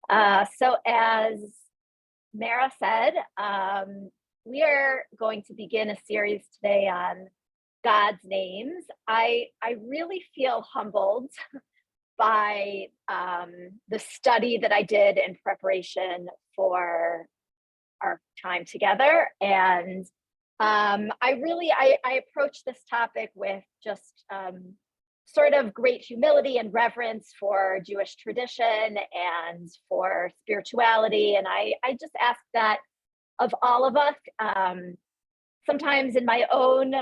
So as Mara said, we are going to begin a series today on God's names. I really feel humbled by the study that I did in preparation for our time together. And I approach this topic with just sort of great humility and reverence for Jewish tradition and for spirituality. And I just ask that of all of us. Sometimes in my own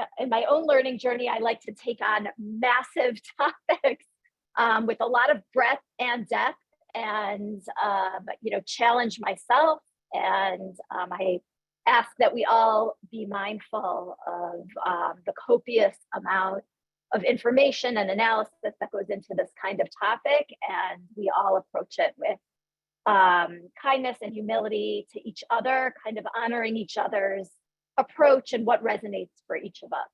learning journey, I like to take on massive topics with a lot of breadth and depth, and challenge myself. And I ask that we all be mindful of the copious amount of information and analysis that goes into this kind of topic, and we all approach it with kindness and humility to each other, kind of honoring each other's approach and what resonates for each of us.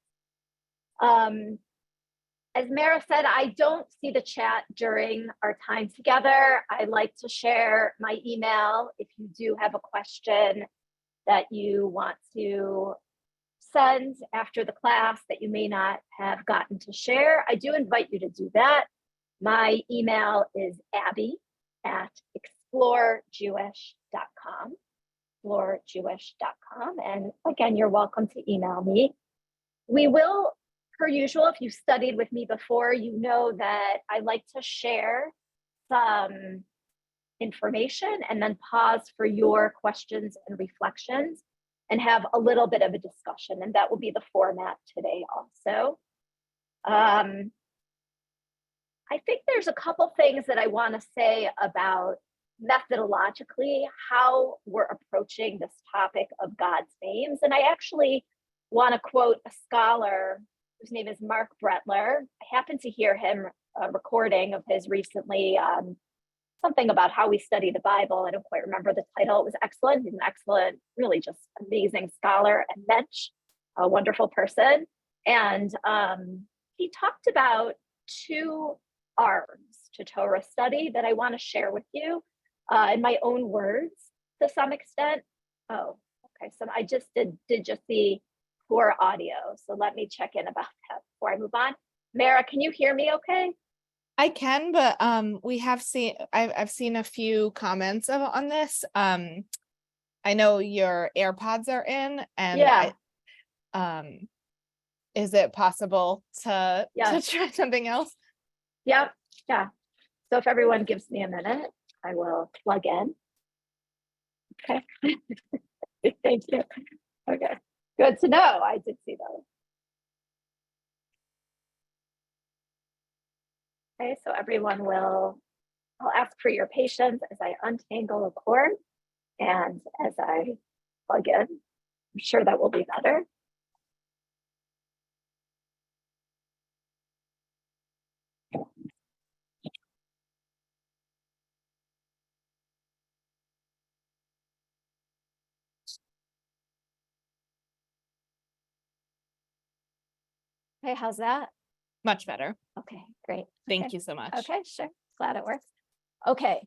As Mara said, I don't see the chat during our time together. I like to share my email if you do have a question that you want to send after the class that you may not have gotten to share. I do invite you to do that. My email is abby@explorejewish.com, explorejewish.com. And again, you're welcome to email me. We will, per usual, if you've studied with me before, you know that I like to share some information and then pause for your questions and reflections and have a little bit of a discussion. And that will be the format today also. I think there's a couple things that I want to say about methodologically how we're approaching this topic of God's names. And I actually want to quote a scholar whose name is Mark Brettler. I happened to hear him recording of his recently, something about how we study the Bible. I don't quite remember the title. It was excellent. He's an excellent, really just amazing scholar and mensch, a wonderful person. And he talked about two arms to Torah study that I want to share with you in my own words to some extent. Oh, okay. So I just did just the poor audio. So let me check in about that before I move on. Mara, can you hear me okay? I can, but I've seen a few comments on this. I know your AirPods are in, and yeah. Is it possible to try something else? Yep. Yeah. So if everyone gives me a minute, I will plug in. Okay. Thank you. Okay. Good to know. I did see those. Okay, so everyone I'll ask for your patience as I untangle a cord and as I plug in. I'm sure that will be better. Okay, how's that? Much better. Okay, great. Thank you so much. Okay, sure. Glad it works. Okay,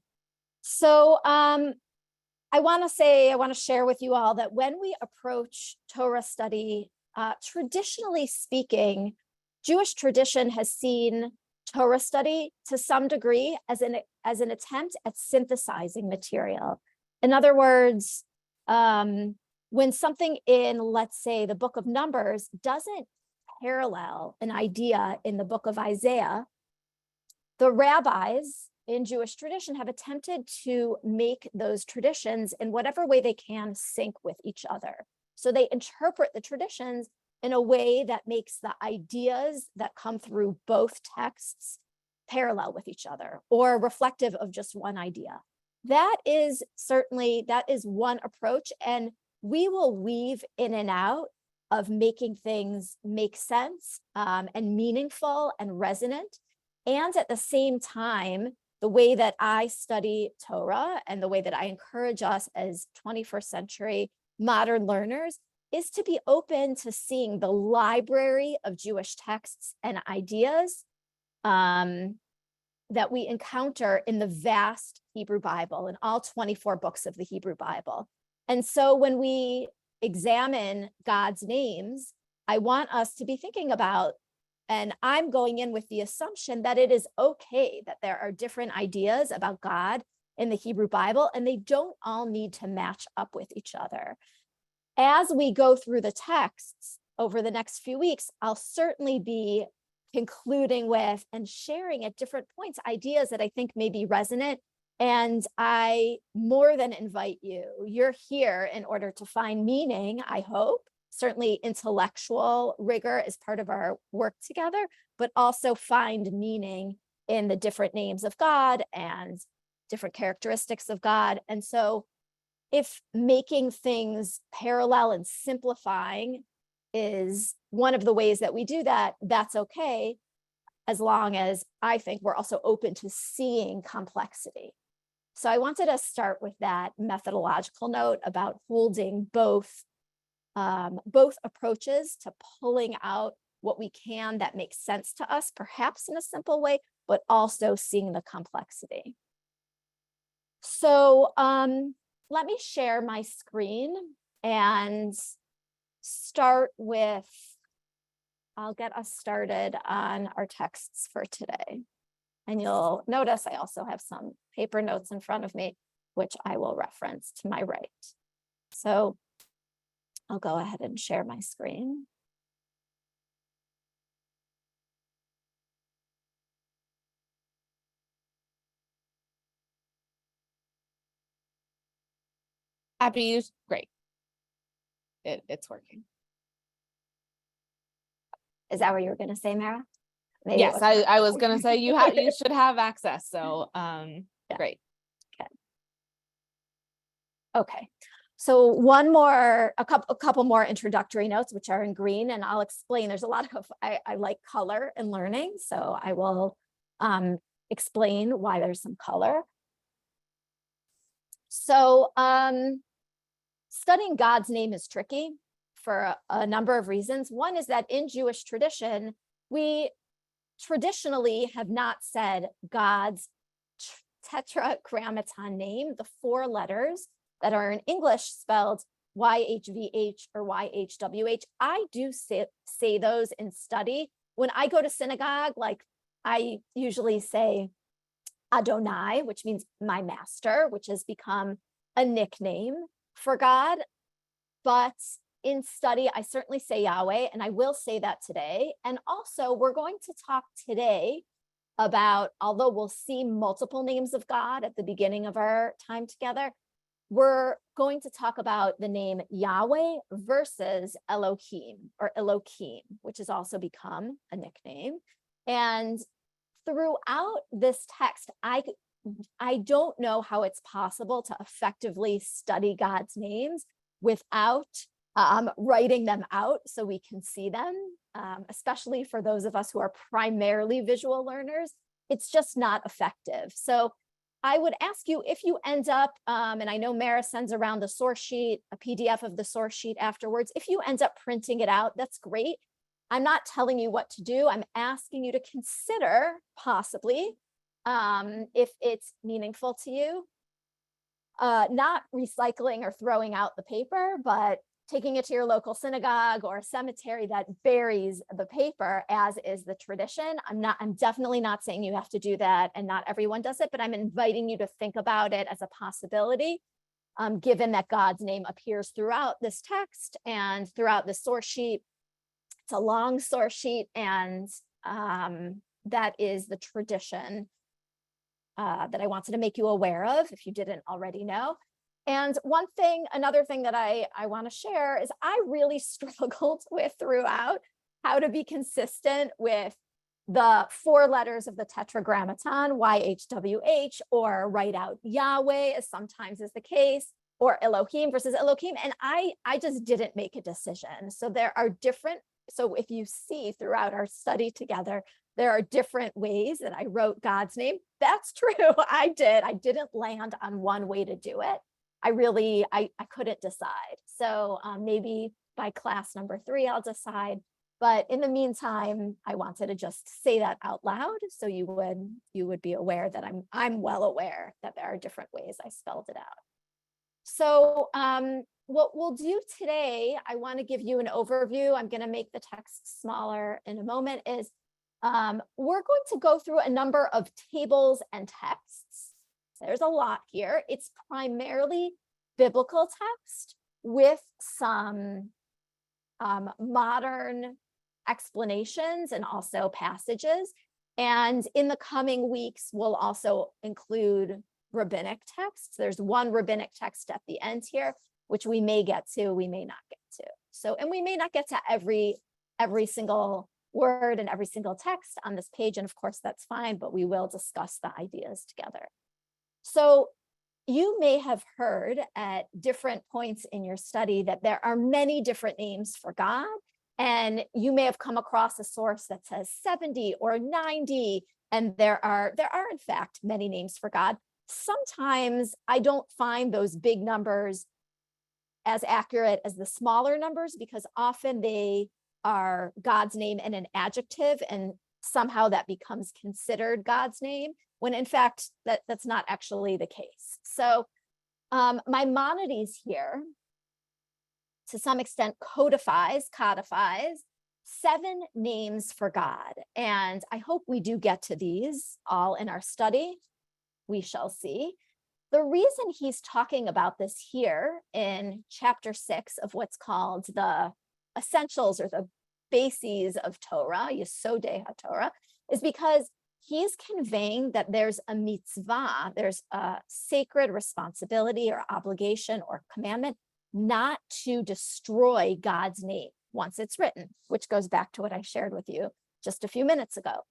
so I want to share with you all that when we approach Torah study, traditionally speaking, Jewish tradition has seen Torah study to some degree as an attempt at synthesizing material. In other words, when something in, let's say, the book of Numbers doesn't parallel an idea in the book of Isaiah, the rabbis in Jewish tradition have attempted to make those traditions in whatever way they can sync with each other. So they interpret the traditions in a way that makes the ideas that come through both texts parallel with each other or reflective of just one idea. That is one approach, and we will weave in and out of making things make sense and meaningful and resonant. And at the same time, the way that I study Torah and the way that I encourage us as 21st century modern learners is to be open to seeing the library of Jewish texts and ideas that we encounter in the vast Hebrew Bible, in all 24 books of the Hebrew Bible. And so when we examine God's names, I want us to be thinking about, and I'm going in with the assumption that it is okay that there are different ideas about God in the Hebrew Bible, and they don't all need to match up with each other. As we go through the texts over the next few weeks, I'll certainly be concluding with and sharing at different points ideas that I think may be resonant. And I more than invite you. You're here in order to find meaning, I hope. Certainly intellectual rigor is part of our work together, but also find meaning in the different names of God and different characteristics of God. And so if making things parallel and simplifying is one of the ways that we do that, that's okay, as long as I think we're also open to seeing complexity. So I wanted to start with that methodological note about holding both approaches to pulling out what we can that makes sense to us, perhaps in a simple way, but also seeing the complexity. So let me share my screen and start with, I'll get us started on our texts for today. And you'll notice I also have some paper notes in front of me, which I will reference to my right. So I'll go ahead and share my screen. Abby, great. It's working. Is that what you were going to say, Mara? Maybe yes, I was going to say you should have access. So yeah. Great. Okay. So a couple more introductory notes, which are in green, and I'll explain. There's a lot of, I like color in learning, so I will explain why there's some color. So studying God's name is tricky for a number of reasons. One is that in Jewish tradition, we traditionally have not said God's tetragrammaton name, the 4 letters that are in English spelled YHVH or YHWH. I do say those in study. When I go to synagogue, like I usually say Adonai, which means my master, which has become a nickname for God. But in study, I certainly say Yahweh, and I will say that today. And also, we're going to talk today about, although we'll see multiple names of God at the beginning of our time together, we're going to talk about the name Yahweh versus Elohim or Elohim, which has also become a nickname. And throughout this text, I don't know how it's possible to effectively study God's names without writing them out so we can see them, especially for those of us who are primarily visual learners. It's just not effective. So I would ask you, if you end up, and I know Mara sends around the source sheet, a PDF of the source sheet afterwards, if you end up printing it out, that's great. I'm not telling you what to do. I'm asking you to consider possibly, if it's meaningful to you, not recycling or throwing out the paper, but taking it to your local synagogue or cemetery that buries the paper, as is the tradition. I'm definitely not saying you have to do that, and not everyone does it, but I'm inviting you to think about it as a possibility, given that God's name appears throughout this text and throughout the source sheet. It's a long source sheet, and that is the tradition that I wanted to make you aware of if you didn't already know. And another thing that I want to share is I really struggled with throughout how to be consistent with the 4 letters of the tetragrammaton, YHWH, or write out Yahweh, as sometimes is the case, or Elohim versus Elohim. And I just didn't make a decision. So there are different, so if you see throughout our study together, there are different ways that I wrote God's name. That's true. I didn't land on one way to do it. I couldn't decide. So maybe by class number 3, I'll decide. But in the meantime, I wanted to just say that out loud so you would be aware that I'm well aware that there are different ways I spelled it out. So what we'll do today, I want to give you an overview. I'm going to make the text smaller in a moment, is we're going to go through a number of tables and texts. There's a lot here. It's primarily biblical text with some modern explanations and also passages. And in the coming weeks, we'll also include rabbinic texts. There's one rabbinic text at the end here, which we may get to, we may not get to. So, and we may not get to every single word and every single text on this page. And of course, that's fine, but we will discuss the ideas together. So you may have heard at different points in your study that there are many different names for God. And you may have come across a source that says 70 or 90. And there are in fact many names for God. Sometimes I don't find those big numbers as accurate as the smaller numbers, because often they are God's name and an adjective, and somehow that becomes considered God's name, when in fact that's not actually the case. So Maimonides here, to some extent, codifies 7 names for God. And I hope we do get to these all in our study. We shall see. The reason he's talking about this here in chapter 6 of what's called the essentials or the bases of Torah, Yesodei HaTorah, is because he's conveying that there's a mitzvah, there's a sacred responsibility or obligation or commandment not to destroy God's name once it's written, which goes back to what I shared with you just a few minutes ago.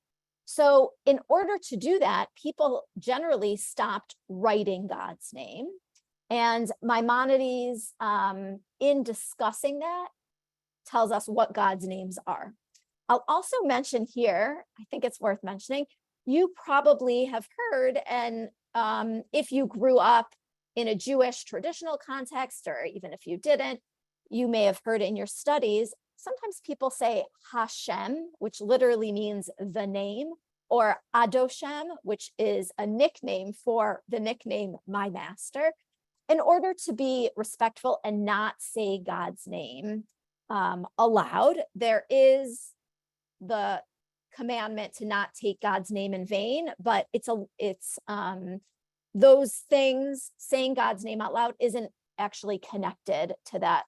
So in order to do that, people generally stopped writing God's name. And Maimonides, in discussing that, tells us what God's names are. I'll also mention here, I think it's worth mentioning, you probably have heard, and if you grew up in a Jewish traditional context, or even if you didn't, you may have heard in your studies, sometimes people say Hashem, which literally means the name, or Adoshem, which is a nickname for the nickname my master, in order to be respectful and not say God's name aloud. There is the commandment to not take God's name in vain, but it's those things, saying God's name out loud, isn't actually connected to that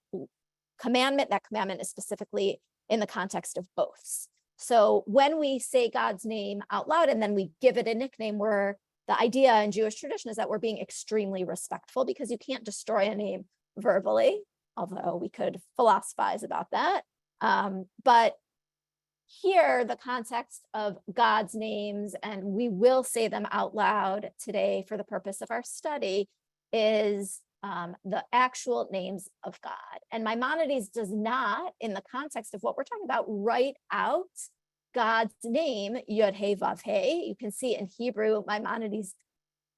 commandment. That commandment is specifically in the context of oaths. So when we say God's name out loud and then we give it a nickname, the idea in Jewish tradition is that we're being extremely respectful, because you can't destroy a name verbally, although we could philosophize about that. But here, the context of God's names, and we will say them out loud today for the purpose of our study, is the actual names of God. And Maimonides does not, in the context of what we're talking about, write out God's name, Yud He Vav He. You can see in Hebrew, Maimonides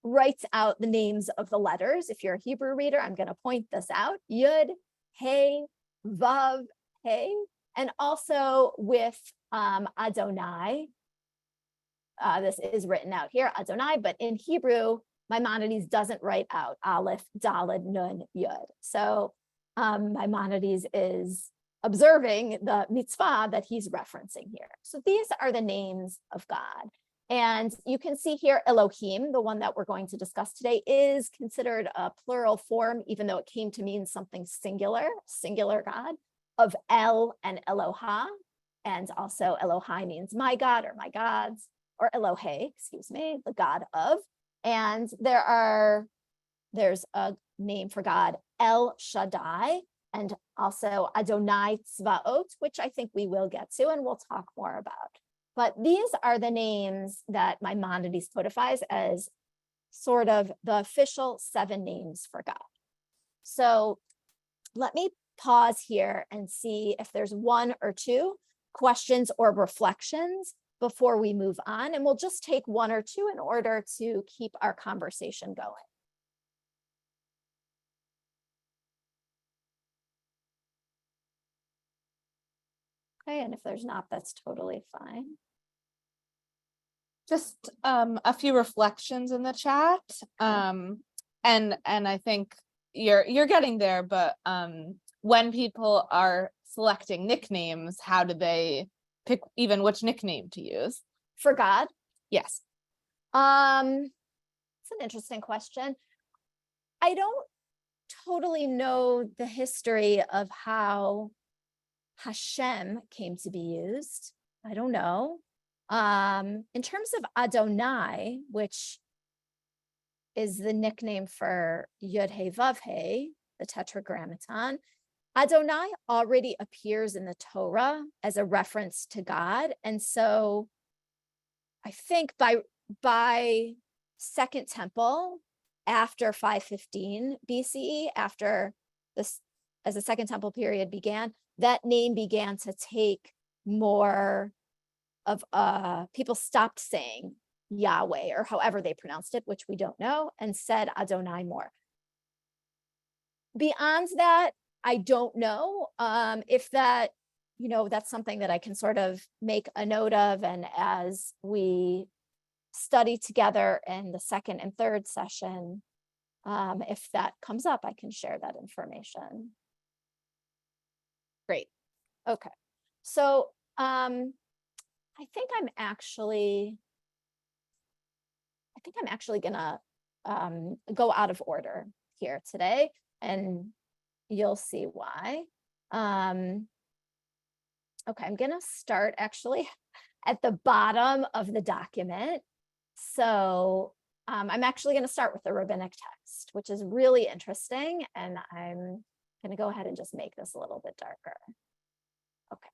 writes out the names of the letters. If you're a Hebrew reader, I'm going to point this out. Yud He Vav He. And also with Adonai, this is written out here, Adonai, but in Hebrew, Maimonides doesn't write out Aleph, Daled, Nun, Yud. So Maimonides is observing the mitzvah that he's referencing here. So these are the names of God. And you can see here, Elohim, the one that we're going to discuss today, is considered a plural form, even though it came to mean something singular God, of El and Eloha. And also Elohai means my God or my gods, or Elohe, excuse me, the God of. And there's a name for God, El Shaddai, and also Adonai Tzvaot, which I think we will get to and we'll talk more about. But these are the names that Maimonides codifies as sort of the official 7 names for God. So let me pause here and see if there's 1 or 2 questions or reflections before we move on. And we'll just take 1 or 2 in order to keep our conversation going. Okay, and if there's not, that's totally fine. Just a few reflections in the chat. And I think you're getting there, but when people are selecting nicknames, how do they pick even which nickname to use? For God? Yes. It's an interesting question. I don't totally know the history of how Hashem came to be used. I don't know. In terms of Adonai, which is the nickname for Yud He Vav He, the tetragrammaton, Adonai already appears in the Torah as a reference to God. And so I think by Second Temple, after 515 BCE, after this, as the Second Temple period began, that name began to take more of people stopped saying Yahweh or however they pronounced it, which we don't know, and said Adonai more. Beyond that, I don't know if that, that's something that I can sort of make a note of. And as we study together in the second and third session, if that comes up, I can share that information. Great. Okay. So I think I'm actually gonna go out of order here today, and you'll see why. Okay, I'm gonna start actually at the bottom of the document. So I'm actually gonna start with the rabbinic text, which is really interesting, and I'm gonna go ahead and just make this a little bit darker. Okay.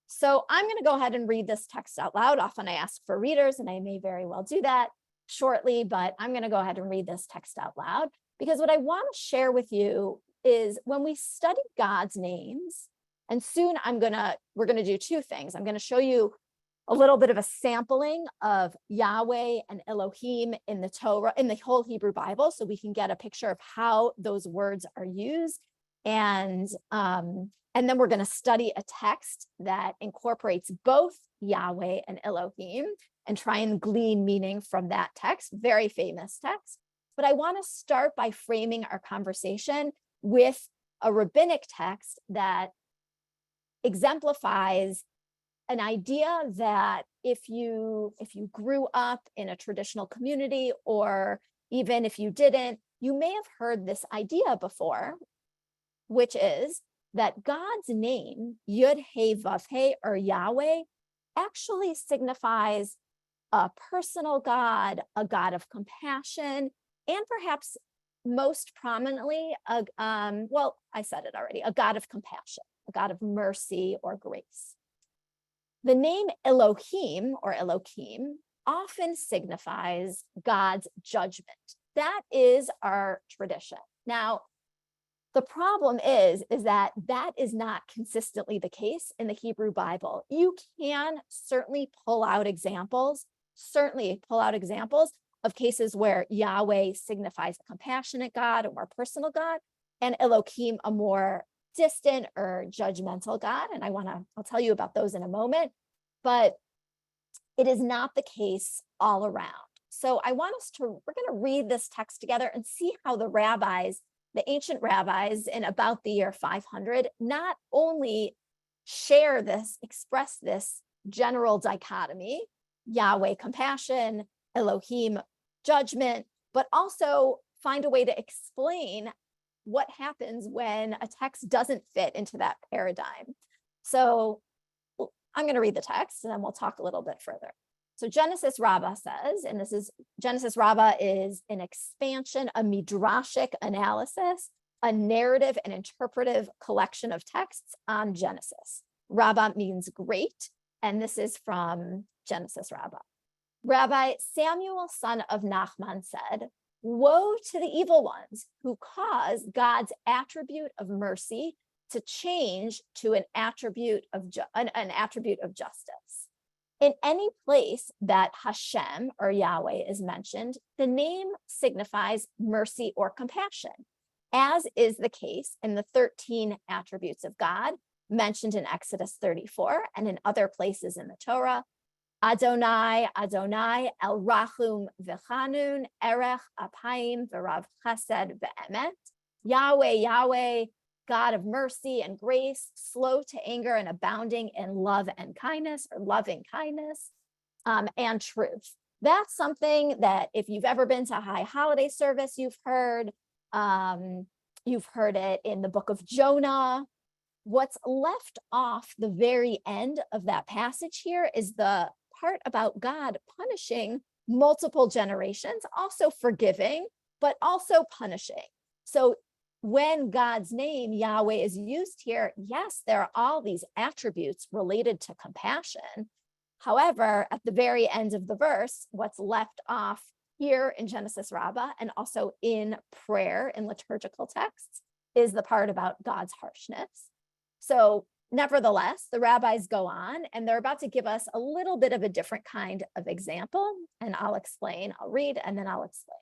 So I'm going to go ahead and read this text out loud. Often I ask for readers, and I may very well do that shortly, but I'm going to go ahead and read this text out loud, because what I want to share with you is when we study God's names, and soon we're going to do two things. I'm going to show you a little bit of a sampling of Yahweh and Elohim in the Torah, in the whole Hebrew Bible, so we can get a picture of how those words are used. And then we're going to study a text that incorporates both Yahweh and Elohim and try and glean meaning from that text, very famous text. But I want to start by framing our conversation with a rabbinic text that exemplifies an idea that if you grew up in a traditional community, or even if you didn't, you may have heard this idea before, which is that God's name, Yud He Vav He, or Yahweh, actually signifies a personal God, a God of compassion, and perhaps most prominently, well, I said it already, a God of compassion, a God of mercy or grace. The name Elohim or Elohim often signifies God's judgment. That is our tradition. Now, the problem is that is not consistently the case in the Hebrew Bible. You can certainly pull out examples of cases where Yahweh signifies a compassionate God, a more personal God, and Elohim, a more distant or judgmental God. And I'll tell you about those in a moment, but it is not the case all around. So we're going to read this text together and see how the ancient rabbis in about the year 500 not only express this general dichotomy, Yahweh compassion, Elohim judgment, but also find a way to explain what happens when a text doesn't fit into that paradigm. So I'm going to read the text and then we'll talk a little bit further. So Genesis Rabbah says, and Genesis Rabbah is an expansion, a midrashic analysis, a narrative and interpretive collection of texts on Genesis. Rabbah means great, and this is from Genesis Rabbah. Rabbi Samuel, son of Nachman, said, "Woe to the evil ones who cause God's attribute of mercy to change to an attribute of justice." In any place that Hashem or Yahweh is mentioned, the name signifies mercy or compassion, as is the case in the 13 attributes of God, mentioned in Exodus 34 and in other places in the Torah. Adonai, Adonai, El Rachum V'Chanun, Erech Apayim V'Rav Chesed V'Emet. Yahweh, Yahweh, God of mercy and grace, slow to anger and abounding in love and kindness, or loving kindness, and truth. That's something that if you've ever been to a high holiday service, you've heard it in the book of Jonah. What's left off the very end of that passage here is the part about God punishing multiple generations, also forgiving, but also punishing. So when God's name, Yahweh, is used here, yes, there are all these attributes related to compassion. However, at the very end of the verse, what's left off here in Genesis Rabbah and also in prayer in liturgical texts is the part about God's harshness. So nevertheless, the rabbis go on and they're about to give us a little bit of a different kind of example. And I'll explain, I'll read, and then I'll explain.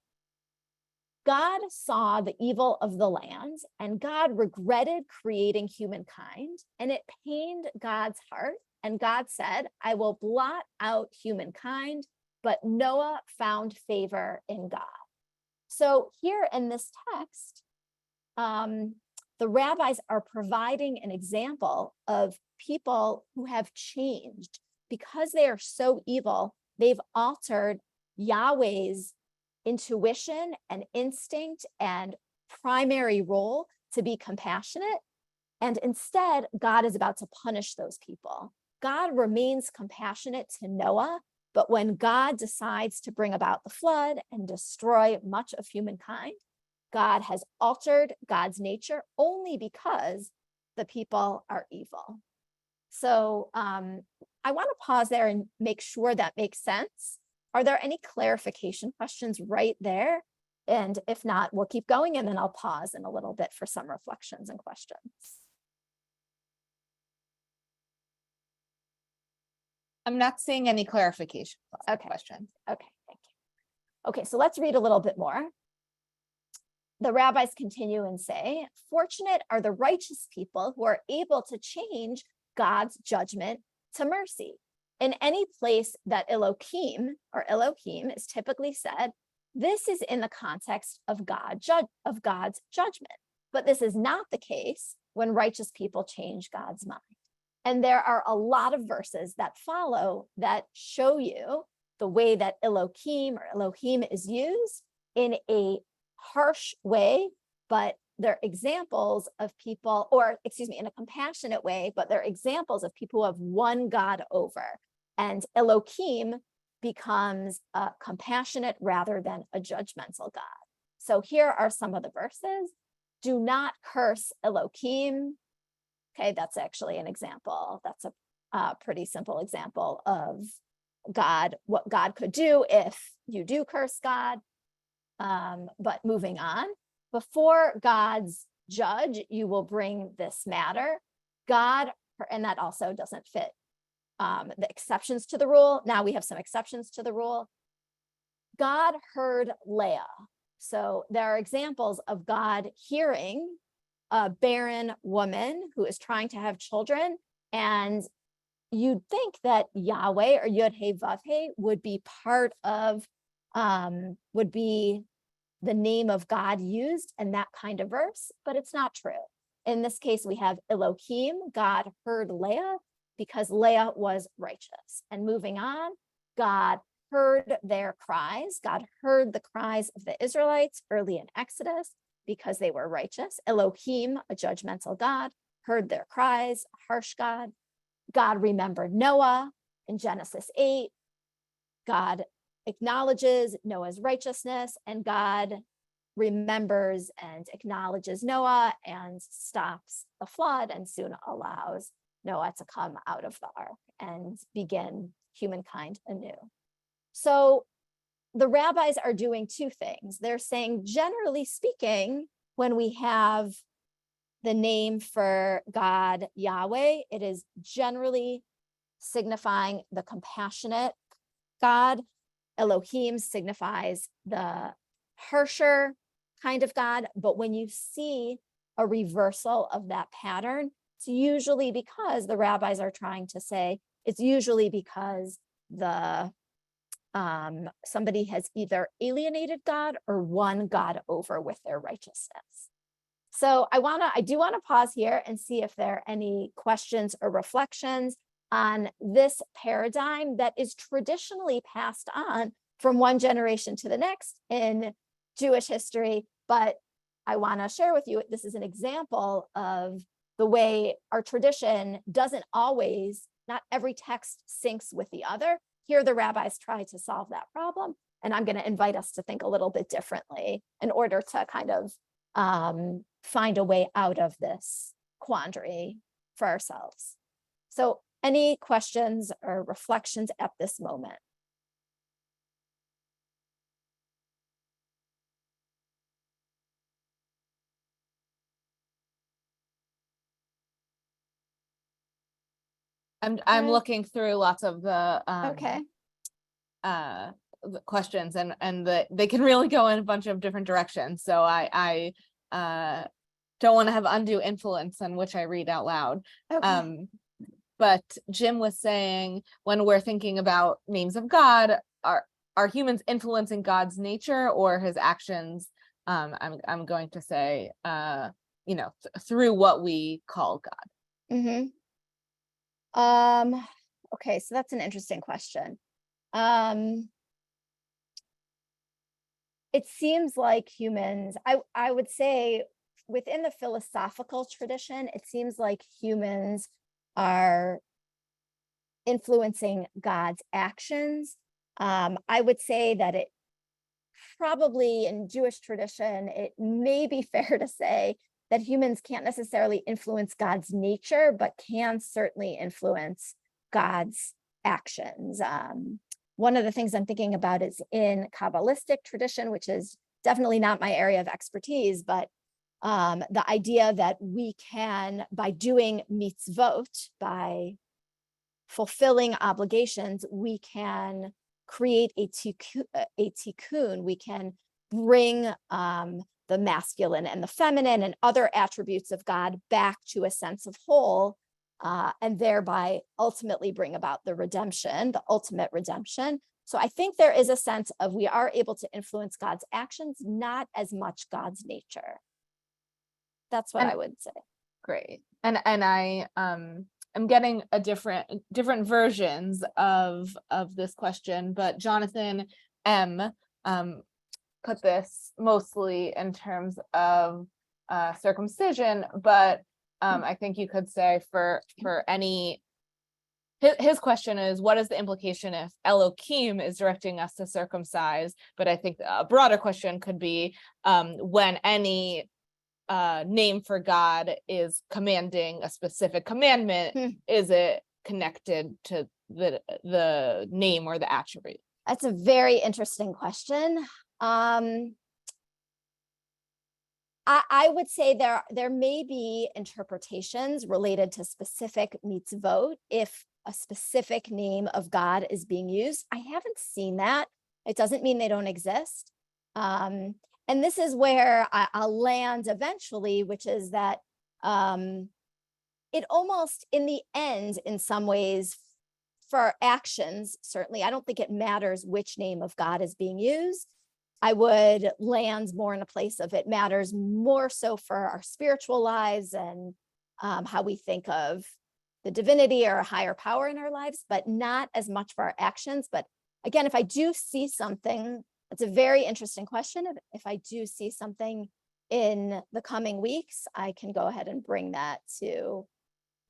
God saw the evil of the land, and God regretted creating humankind, and it pained God's heart. And God said, I will blot out humankind, but Noah found favor in God. So here in this text, the rabbis are providing an example of people who have changed because they are so evil. They've altered Yahweh's intuition and instinct and primary role to be compassionate. And instead, God is about to punish those people. God remains compassionate to Noah, but when God decides to bring about the flood and destroy much of humankind, God has altered God's nature only because the people are evil. So I want to pause there and make sure that makes sense. Are there any clarification questions right there? And if not, we'll keep going and then I'll pause in a little bit for some reflections and questions. I'm not seeing any clarification Okay. questions. Okay, thank you. Okay, so let's read a little bit more. The rabbis continue and say, fortunate are the righteous people who are able to change God's judgment to mercy. In any place that Elohim or Elohim is typically said, this is in the context of God's judgment. But this is not the case when righteous people change God's mind. And there are a lot of verses that follow that show you the way that Elohim or Elohim is used in a harsh way, but they're examples of people, or excuse me, in a compassionate way, but they're examples of people who have won God over. And Elohim becomes compassionate rather than a judgmental God. So here are some of the verses. Do not curse Elohim. Okay, that's actually an example. That's a pretty simple example of God, what God could do if you do curse God. But moving on, before God's judge, you will bring this matter. God, and that also doesn't fit the exceptions to the rule. Now we have some exceptions to the rule. God heard Leah. So there are examples of God hearing a barren woman who is trying to have children. And you'd think that Yahweh or Yod-Heh-Vav-Heh would be part of, would be the name of God used in that kind of verse, but it's not true. In this case, we have Elohim, God heard Leah because Leah was righteous. And moving on, God heard their cries. God heard the cries of the Israelites early in Exodus because they were righteous. Elohim, a judgmental God, heard their cries, a harsh God. God remembered Noah in Genesis 8. God acknowledges Noah's righteousness, and God remembers and acknowledges Noah and stops the flood and soon allows Noah to come out of the ark and begin humankind anew. So the rabbis are doing two things. They're saying, generally speaking, when we have the name for God, Yahweh, it is generally signifying the compassionate God. Elohim signifies the harsher kind of God. But when you see a reversal of that pattern, it's usually because the rabbis are trying to say it's usually because somebody has either alienated God or won God over with their righteousness. So I do want to pause here and see if there are any questions or reflections on this paradigm that is traditionally passed on from one generation to the next in Jewish history. But I want to share with you, this is an example of the way our tradition doesn't always, not every text syncs with the other. Here, the rabbis try to solve that problem. And I'm going to invite us to think a little bit differently in order to kind of find a way out of this quandary for ourselves. So any questions or reflections at this moment? I'm Okay. looking through lots of the questions, and they can really go in a bunch of different directions. So I don't want to have undue influence on which I read out loud. Okay. But Jim was saying, when we're thinking about names of God, are humans influencing God's nature or his actions? I'm going to say, through what we call God. Mm-hmm. Okay, so that's an interesting question. It seems like humans, I would say within the philosophical tradition, it seems like humans are influencing God's actions. I would say that it probably in Jewish tradition, it may be fair to say that humans can't necessarily influence God's nature, but can certainly influence God's actions. One of the things I'm thinking about is in Kabbalistic tradition, which is definitely not my area of expertise, but the idea that we can, by doing mitzvot, by fulfilling obligations, we can create a tikkun. We can bring the masculine and the feminine and other attributes of God back to a sense of whole, and thereby ultimately bring about the redemption, the ultimate redemption. So I think there is a sense of we are able to influence God's actions, not as much God's nature. That's what I would say. Great. And I I'm getting a different versions of this question, but Jonathan M put this mostly in terms of circumcision, but I think you could say for any, his question is, what is the implication if Elohim is directing us to circumcise? But I think a broader question could be when any name for God is commanding a specific commandment, is it connected to the name or the attribute? That's a very interesting question. I would say there may be interpretations related to specific mitzvot if a specific name of God is being used. I haven't seen that. It doesn't mean they don't exist. And this is where I'll land eventually, which is that it almost, in the end, in some ways, for actions, certainly, I don't think it matters which name of God is being used. I would land more in a place of it matters more so for our spiritual lives and how we think of the divinity or a higher power in our lives, but not as much for our actions. But again, if I do see something, it's a very interesting question. If I do see something in the coming weeks, I can go ahead and bring that to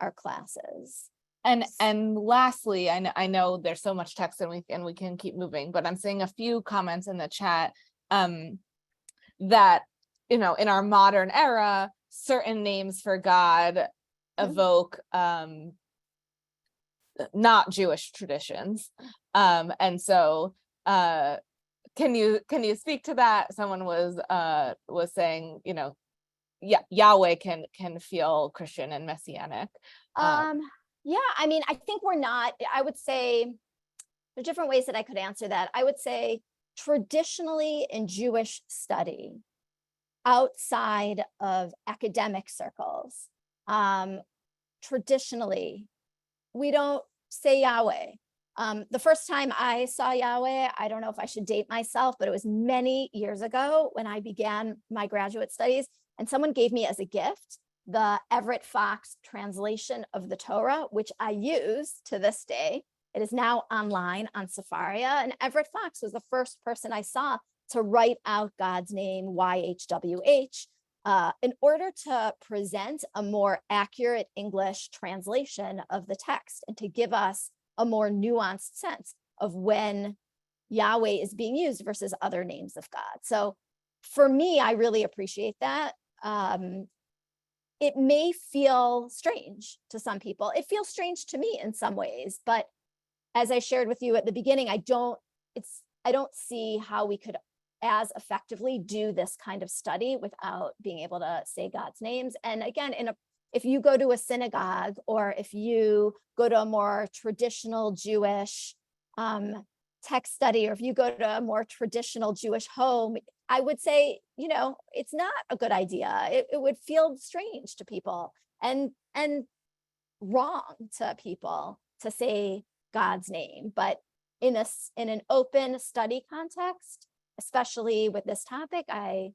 our classes. And lastly, I know there's so much text and we can keep moving, but I'm seeing a few comments in the chat that, in our modern era, certain names for God evoke not Jewish traditions. And so can you speak to that? Someone was saying, Yahweh can feel Christian and messianic. Yeah, I mean, I think we're not, I would say there's different ways that I could answer that. I would say traditionally in Jewish study, outside of academic circles, traditionally, we don't say Yahweh. The first time I saw Yahweh, I don't know if I should date myself, but it was many years ago when I began my graduate studies, and someone gave me as a gift the Everett Fox translation of the Torah, which I use to this day. It is now online on Sepharia, and Everett Fox was the first person I saw to write out God's name, YHWH, in order to present a more accurate English translation of the text and to give us a more nuanced sense of when Yahweh is being used versus other names of God. So for me, I really appreciate that. It may feel strange to some people. It feels strange to me in some ways, but as I shared with you at the beginning, I don't see how we could as effectively do this kind of study without being able to say God's names. And again, if you go to a synagogue, or if you go to a more traditional Jewish text study, or if you go to a more traditional Jewish home, I would say, it's not a good idea. It would feel strange to people and wrong to people to say God's name. But in an open study context, especially with this topic, I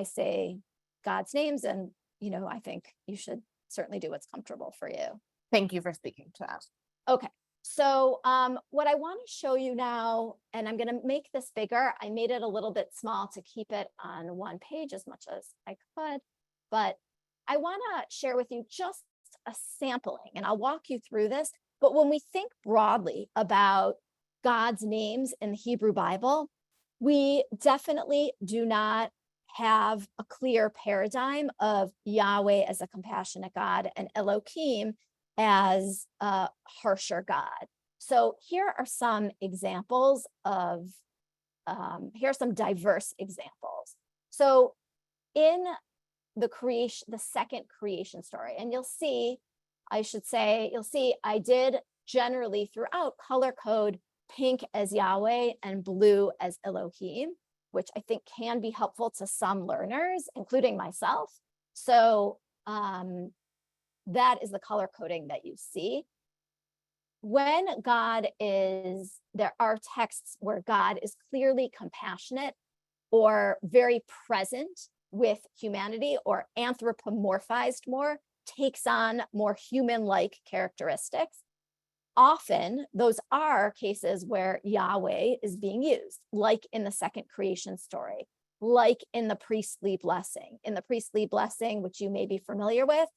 say God's names, and I think you should certainly do what's comfortable for you. Thank you for speaking to that. Okay, so what I want to show you now, and I'm going to make this bigger. I made it a little bit small to keep it on one page as much as I could, but I want to share with you just a sampling, and I'll walk you through this. But when we think broadly about God's names in the Hebrew Bible, we definitely do not have a clear paradigm of Yahweh as a compassionate God and Elohim as a harsher God. So here are some examples of, here are some diverse examples. So in the second creation story, and you'll see I did generally throughout color code pink as Yahweh and blue as Elohim, which I think can be helpful to some learners, including myself. So that is the color coding that you see. When there are texts where God is clearly compassionate or very present with humanity, or anthropomorphized more, takes on more human-like characteristics. Often those are cases where Yahweh is being used, like in the second creation story, like in the priestly blessing. In the priestly blessing, which you may be familiar with,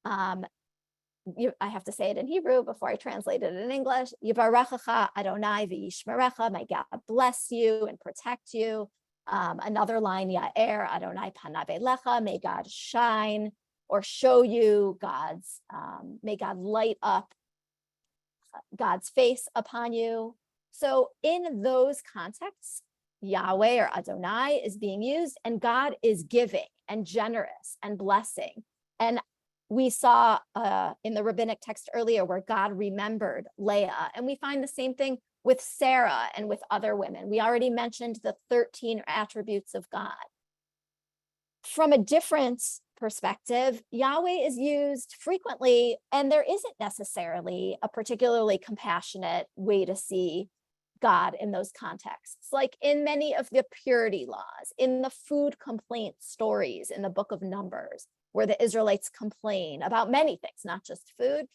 I have to say it in Hebrew before I translate it in English. Yivarechecha Adonai v'yishmerecha, may God bless you and protect you. Another line, Ya'er Adonai panav elecha, may God shine or show you may God light up God's face upon you. So in those contexts, Yahweh or Adonai is being used, and God is giving and generous and blessing. And we saw in the rabbinic text earlier where God remembered Leah, and we find the same thing with Sarah and with other women. We already mentioned the 13 attributes of God. From a different perspective, Yahweh is used frequently, and there isn't necessarily a particularly compassionate way to see God in those contexts. Like in many of the purity laws, in the food complaint stories in the book of Numbers, where the Israelites complain about many things, not just food,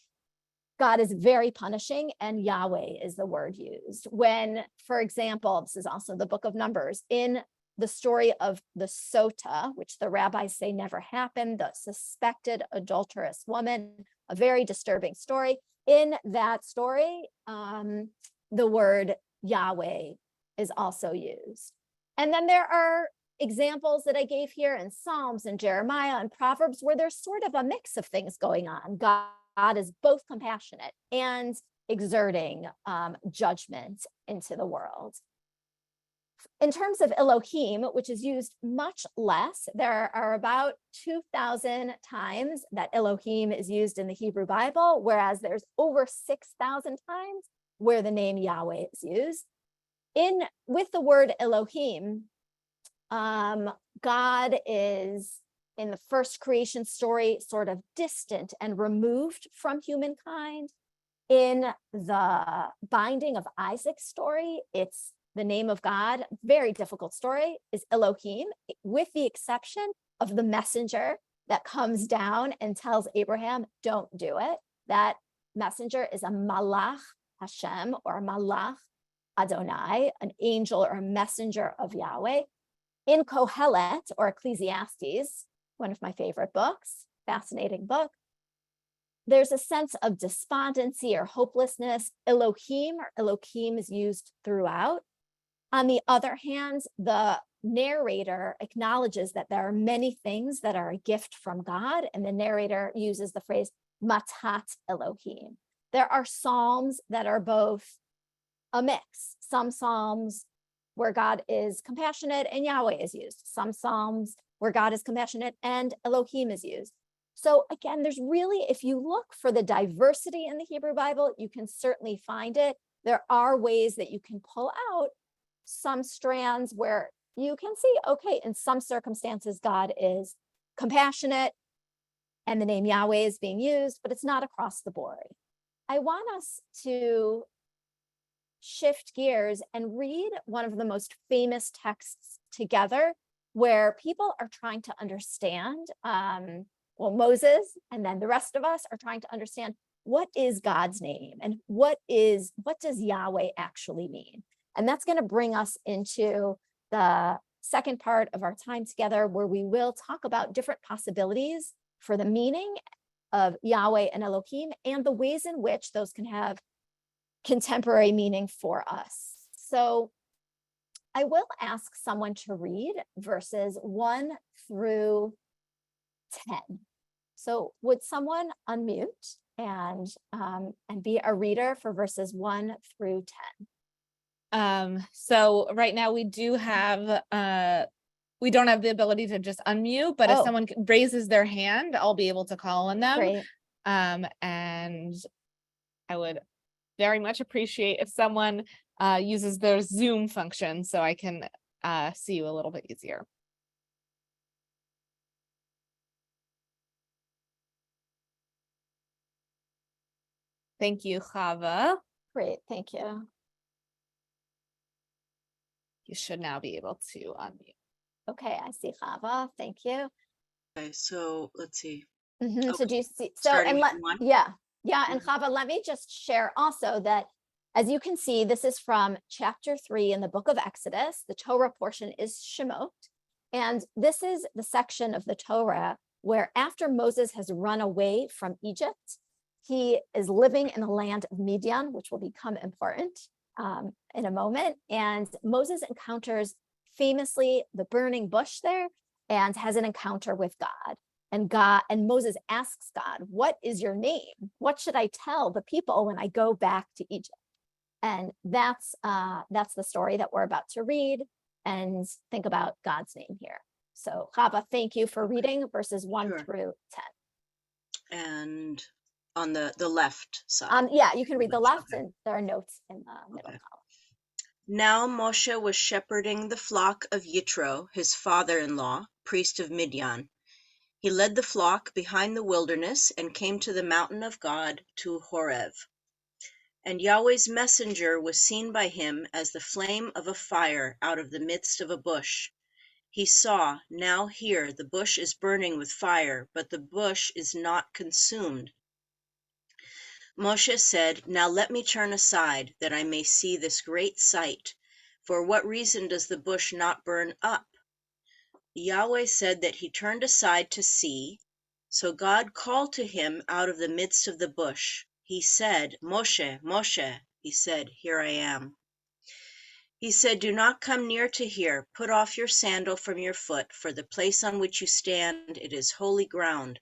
God is very punishing, and Yahweh is the word used. When, for example, this is also the book of Numbers, in the story of the Sota, which the rabbis say never happened, the suspected adulterous woman, a very disturbing story. In that story, the word Yahweh is also used. And then there are examples that I gave here in Psalms and Jeremiah and Proverbs where there's sort of a mix of things going on. God is both compassionate and exerting judgment into the world. In terms of Elohim, which is used much less, there are about 2,000 times that Elohim is used in the Hebrew Bible, whereas there's over 6,000 times where the name Yahweh is used. With the word Elohim, God is in the first creation story, sort of distant and removed from humankind. In the binding of Isaac's story, it's the name of God, very difficult story, is Elohim, with the exception of the messenger that comes down and tells Abraham, don't do it. That messenger is a malach Hashem, or a malach Adonai, an angel or a messenger of Yahweh. In Kohelet, or Ecclesiastes, one of my favorite books, fascinating book, there's a sense of despondency or hopelessness. Elohim or Elohim is used throughout. On the other hand, the narrator acknowledges that there are many things that are a gift from God, and the narrator uses the phrase matat Elohim. There are psalms that are both a mix. Some psalms where God is compassionate and Yahweh is used. Some psalms where God is compassionate and Elohim is used. So again, there's really, if you look for the diversity in the Hebrew Bible, you can certainly find it. There are ways that you can pull out some strands where you can see, okay, in some circumstances, God is compassionate and the name Yahweh is being used, but it's not across the board. I want us to shift gears and read one of the most famous texts together where people are trying to understand, Moses and then the rest of us are trying to understand what is God's name and what does Yahweh actually mean? And that's going to bring us into the second part of our time together, where we will talk about different possibilities for the meaning of Yahweh and Elohim and the ways in which those can have contemporary meaning for us. So I will ask someone to read verses 1 through 10. So would someone unmute and be a reader for verses 1 through 10? So right now we do have we don't have the ability to just unmute, but if someone raises their hand, I'll be able to call on them. Great. And I would very much appreciate if someone uses their Zoom function so I can see you a little bit easier. Thank you, Chava. Great, thank you. You should now be able to unmute. Okay, I see Chava, thank you. Okay, so let's see. Mm-hmm. Okay. So do you see, so, Starting and from 1? Yeah, and Chava, let me just share also that, as you can see, this is from chapter 3 in the book of Exodus. The Torah portion is Shemot. And this is the section of the Torah where, after Moses has run away from Egypt, he is living in the land of Midian, which will become important in a moment. And Moses encounters famously the burning bush there and has an encounter with God. And Moses asks God, what is your name? What should I tell the people when I go back to Egypt? And that's the story that we're about to read and think about God's name here. So Chava, thank you for reading verses 1 through 10. And on the left side. Yeah, you can read the left, Okay. and there are notes in the middle column. Now Moshe was shepherding the flock of Yitro, his father-in-law, priest of Midian. He led the flock behind the wilderness and came to the mountain of God, to Horeb. And Yahweh's messenger was seen by him as the flame of a fire out of the midst of a bush. He saw, now here the bush is burning with fire, but the bush is not consumed. Moshe said, now let me turn aside, that I may see this great sight. For what reason does the bush not burn up? Yahweh said that he turned aside to see. So God called to him out of the midst of the bush. He said, Moshe, Moshe. He said, here I am. He said, do not come near to here. Put off your sandal from your foot, for the place on which you stand, it is holy ground.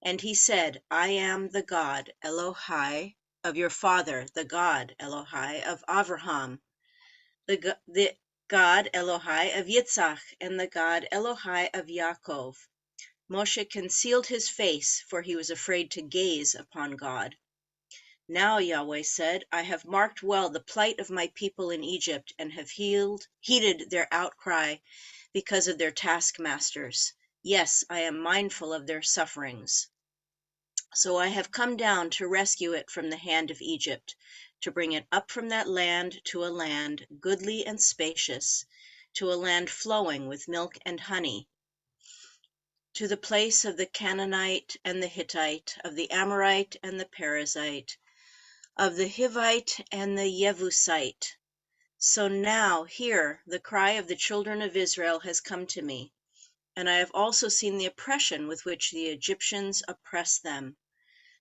And he said, I am the God, Elohai, of your father, the God, Elohai, of Avraham, the God, Elohai, of Yitzhak, and the God, Elohai, of Yaakov. Moshe concealed his face, for he was afraid to gaze upon God. Now Yahweh said, I have marked well the plight of my people in Egypt, and have heeded their outcry because of their taskmasters. Yes, I am mindful of their sufferings. So I have come down to rescue it from the hand of Egypt, to bring it up from that land to a land goodly and spacious, to a land flowing with milk and honey, to the place of the Canaanite and the Hittite, of the Amorite and the Perizzite, of the Hivite and the Jebusite. So now, hear, the cry of the children of Israel has come to me, and I have also seen the oppression with which the Egyptians oppress them.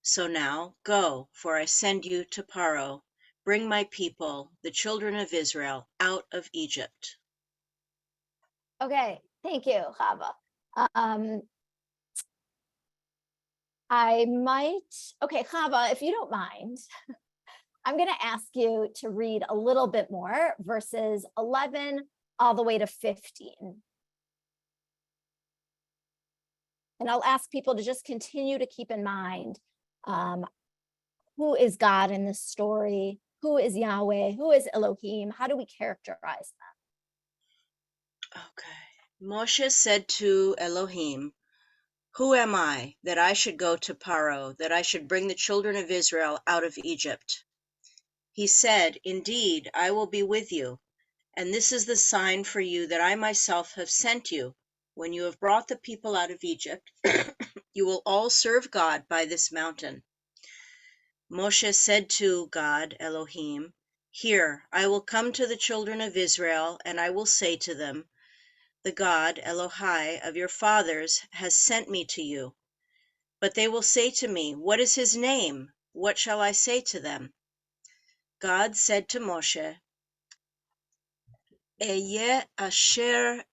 So now, go, for I send you to Paro. Bring my people, the children of Israel, out of Egypt. Okay, thank you, Chava. Okay, Chava, if you don't mind, I'm going to ask you to read a little bit more, verses 11 all the way to 15. And I'll ask people to just continue to keep in mind who is God in this story, who is Yahweh, who is Elohim, how do we characterize them? Okay. Moshe said to Elohim, who am I that I should go to Paro, that I should bring the children of Israel out of Egypt? He said, indeed, I will be with you, and this is the sign for you that I myself have sent you. When you have brought the people out of Egypt, you will all serve God by this mountain. Moshe said to God, Elohim, here, I will come to the children of Israel, and I will say to them, the God, Elohai, of your fathers has sent me to you. But they will say to me, what is his name? What shall I say to them? God said to Moshe, Eyeh asher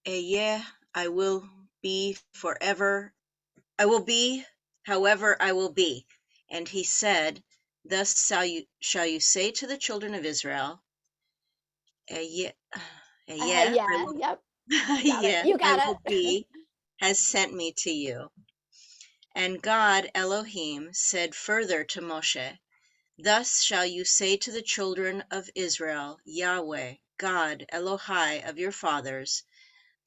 eyeh, I will be forever. I will be, however I will be. And he said, thus shall you say to the children of Israel, Eyeh, Yeah, I will, yep, you got it. yeah, You I got will it. be, has sent me to you. And God, Elohim, said further to Moshe, thus shall you say to the children of Israel, Yahweh, God, Elohai of your fathers,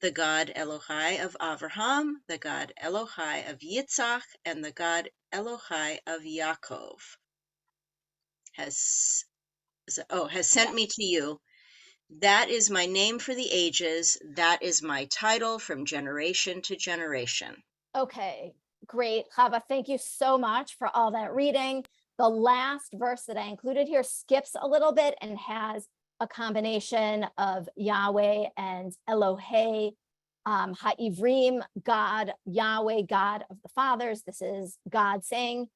the God Elohai of Abraham, the God Elohai of Yitzhak, and the God Elohai of Yaakov has sent me to you. That is my name for the ages. That is my title from generation to generation. Okay, great. Chava, thank you so much for all that reading. The last verse that I included here skips a little bit and has a combination of Yahweh and Elohei, Ha'ivrim, God, Yahweh, God of the fathers. This is God saying,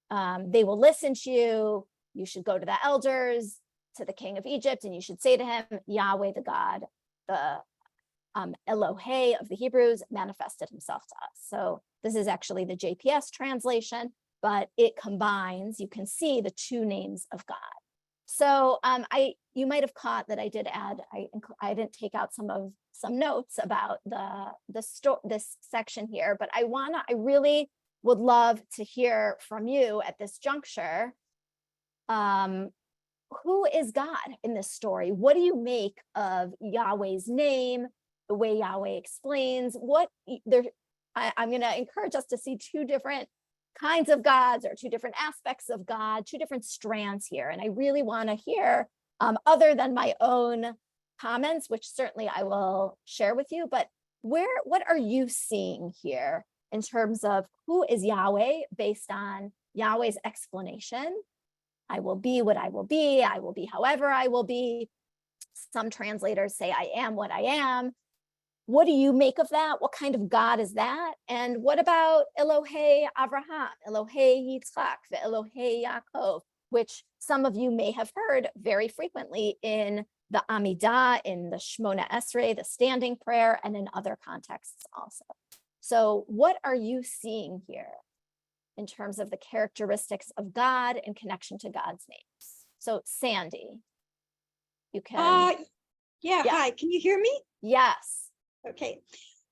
they will listen to you. You should go to the elders, to the king of Egypt, and you should say to him, Yahweh, the God, the Elohei of the Hebrews manifested himself to us. So this is actually the JPS translation, but it combines, you can see the two names of God. So you might have caught that I did add, I didn't take out some notes about this section here, but I really would love to hear from you at this juncture. Who is God in this story? What do you make of Yahweh's name, the way Yahweh explains I'm going to encourage us to see two different kinds of gods, or two different aspects of God, two different strands here. And I really want to hear, other than my own comments, which certainly I will share with you, but what are you seeing here in terms of who is Yahweh based on Yahweh's explanation? I will be what I will be however I will be. Some translators say I am what I am. What do you make of that? What kind of God is that? And what about Elohei Abraham, Elohei Yitzchak, the Elohei Yaakov, which some of you may have heard very frequently in the Amidah, in the Shmona Esrei, the standing prayer, and in other contexts also. So what are you seeing here in terms of the characteristics of God in connection to God's names? So Sandy, you can. Yeah, hi, can you hear me? Yes. Okay.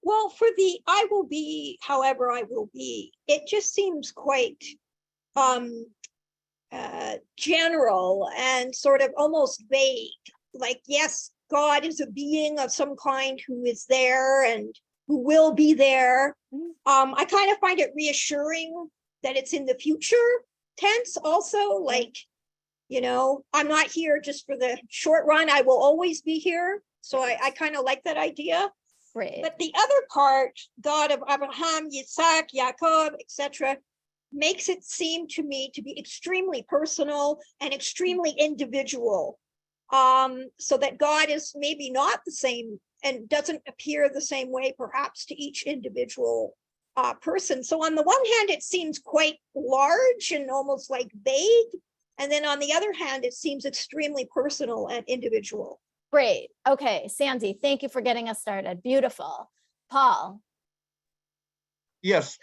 Well, for the I will be, however I will be, it just seems quite general and sort of almost vague. Like, yes, God is a being of some kind who is there, and who will be there. Mhm. I kind of find it reassuring that it's in the future tense also, like, you know, I'm not here just for the short run. I will always be here. So I kind of like that idea. Great. But the other part, God of Abraham, Yitzhak, Yaakov, etc., makes it seem to me to be extremely personal and extremely individual. So that God is maybe not the same and doesn't appear the same way, perhaps, to each individual person. So on the one hand, it seems quite large and almost like vague. And then on the other hand, it seems extremely personal and individual. Great. Okay, Sandy, thank you for getting us started. Beautiful. Paul. Yes,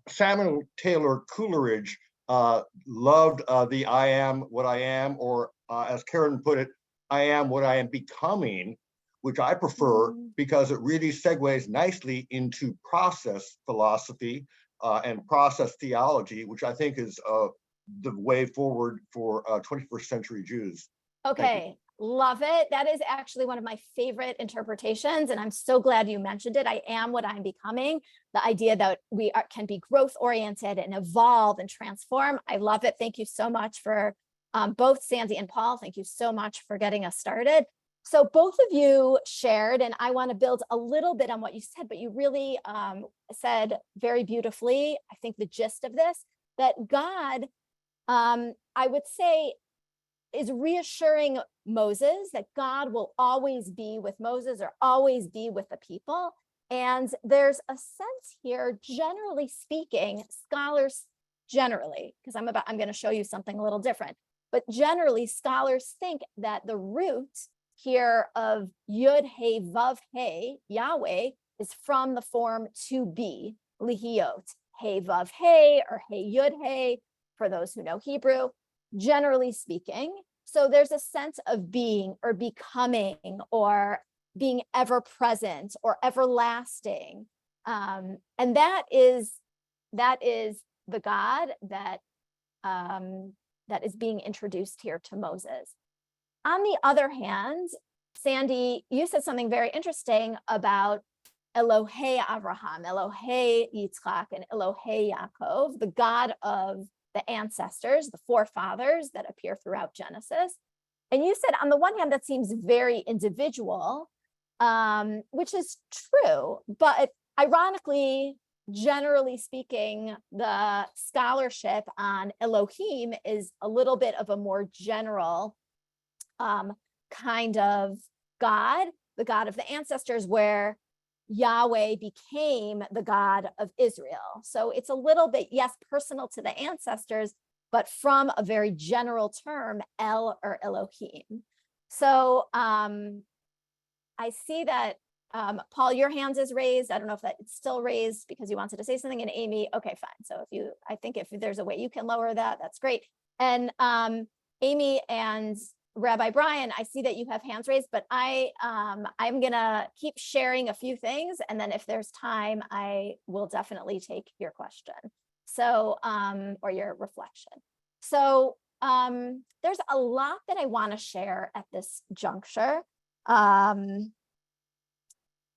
Samuel Taylor Coleridge loved the I am what I am, or as Karen put it, I am what I am becoming, which I prefer because it really segues nicely into process philosophy and process theology, which I think is the way forward for 21st century Jews. Okay, love it. That is actually one of my favorite interpretations, and I'm so glad you mentioned it. I am what I'm becoming. The idea that we can be growth oriented and evolve and transform. I love it. Thank you so much for both Sandy and Paul. Thank you so much for getting us started. So both of you shared, and I want to build a little bit on what you said, but you really said very beautifully, I think the gist of this, that God, I would say, is reassuring Moses that God will always be with Moses or always be with the people. And there's a sense here, generally speaking, scholars generally, because I'm going to show you something a little different, but generally scholars think that the root here of Yud He Vav He, Yahweh, is from the form to be, lihiot, He Vav He or He Yud He, for those who know Hebrew, generally speaking. So there's a sense of being or becoming or being ever present or everlasting. And that is the God that is being introduced here to Moses. On the other hand, Sandy, you said something very interesting about Elohei Avraham, Elohei Yitzchak, and Elohei Yaakov, the God of the ancestors, the forefathers that appear throughout Genesis. And you said, on the one hand, that seems very individual, which is true, but ironically, generally speaking, the scholarship on Elohim is a little bit of a more general kind of God, the God of the ancestors, where Yahweh became the God of Israel. So it's a little bit, yes, personal to the ancestors, but from a very general term, El or Elohim. So I see that, Paul, your hand is raised. I don't know if it's still raised because you wanted to say something, and Amy, okay, fine. So I think if there's a way you can lower that, that's great. And Amy and Rabbi Brian, I see that you have hands raised, but I'm gonna keep sharing a few things, and then if there's time, I will definitely take your question. So, or your reflection. So there's a lot that I want to share at this juncture.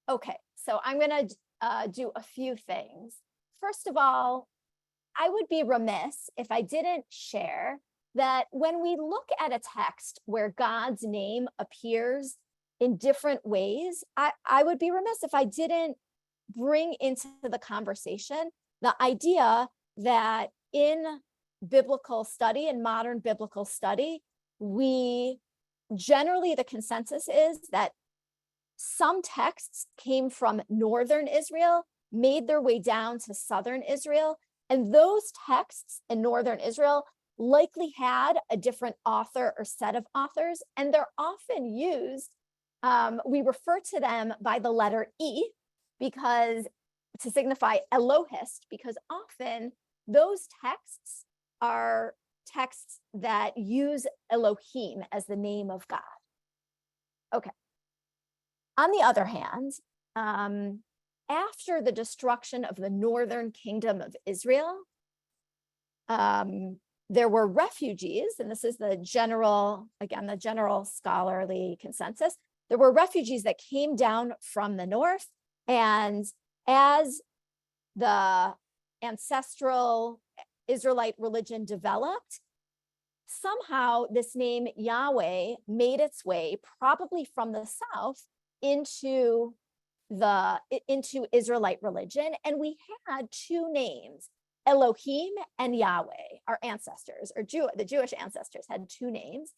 Okay, so I'm gonna do a few things. First of all, I would be remiss if I didn't share that when we look at a text where God's name appears in different ways, I would be remiss if I didn't bring into the conversation the idea that in biblical study, in modern biblical study, we generally, the consensus is that some texts came from northern Israel, made their way down to southern Israel, and those texts in northern Israel likely had a different author or set of authors, and they're often used, we refer to them by the letter E because to signify Elohist, because often those texts are texts that use Elohim as the name of God. Okay. On the other hand, after the destruction of the northern kingdom of Israel, there were refugees, and this is the general, again, the general scholarly consensus. There were refugees that came down from the north, and as the ancestral Israelite religion developed, somehow this name Yahweh made its way, probably from the south, into Israelite religion. And we had two names, Elohim and Yahweh. Our ancestors, or the Jewish ancestors, had two names.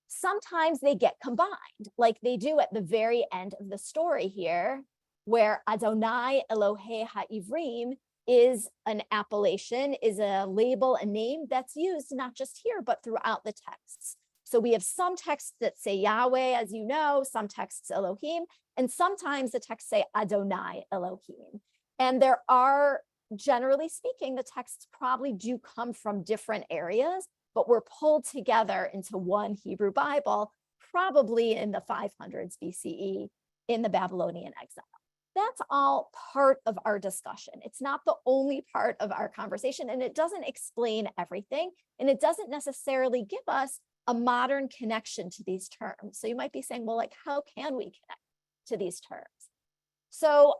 Sometimes they get combined, like they do at the very end of the story here, where Adonai Elohei HaIvrim is an appellation, is a label, a name that's used not just here, but throughout the texts. So we have some texts that say Yahweh, as you know, some texts Elohim, and sometimes the texts say Adonai Elohim. And there are, generally speaking, the texts probably do come from different areas, but were pulled together into one Hebrew Bible, probably in the 500s BCE in the Babylonian exile. That's all part of our discussion. It's not the only part of our conversation, and it doesn't explain everything, and it doesn't necessarily give us a modern connection to these terms. So you might be saying, well, like, how can we connect to these terms? So,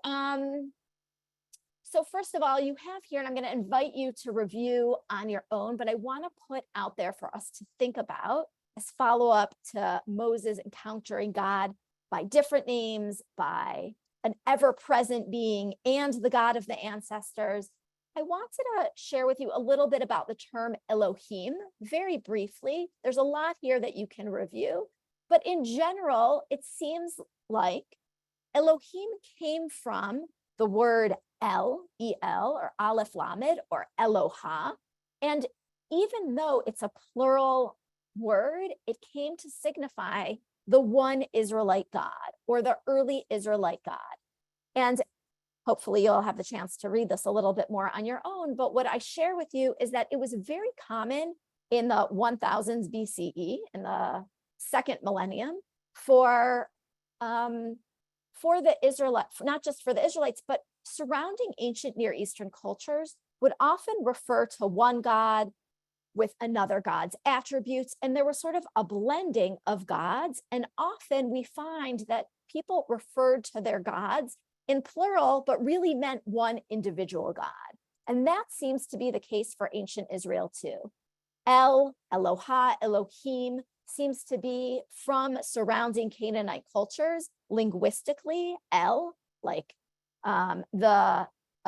so first of all, you have here, and I'm going to invite you to review on your own, but I want to put out there for us to think about as follow-up to Moses encountering God by different names, by an ever-present being, and the God of the ancestors. I wanted to share with you a little bit about the term Elohim, very briefly. There's a lot here that you can review, but in general, it seems like Elohim came from the word El, E-L, or Aleph Lamed, or Eloha. And even though it's a plural word, it came to signify the one Israelite God, or the early Israelite God. And hopefully you'll have the chance to read this a little bit more on your own. But what I share with you is that it was very common in the 1000s BCE, in the second millennium, for the Israelites, not just for the Israelites, but surrounding ancient Near Eastern cultures would often refer to one God with another god's attributes. And there was sort of a blending of gods. And often we find that people referred to their gods in plural, but really meant one individual God. And that seems to be the case for ancient Israel too. El, Eloha, Elohim seems to be from surrounding Canaanite cultures. Linguistically, El, like a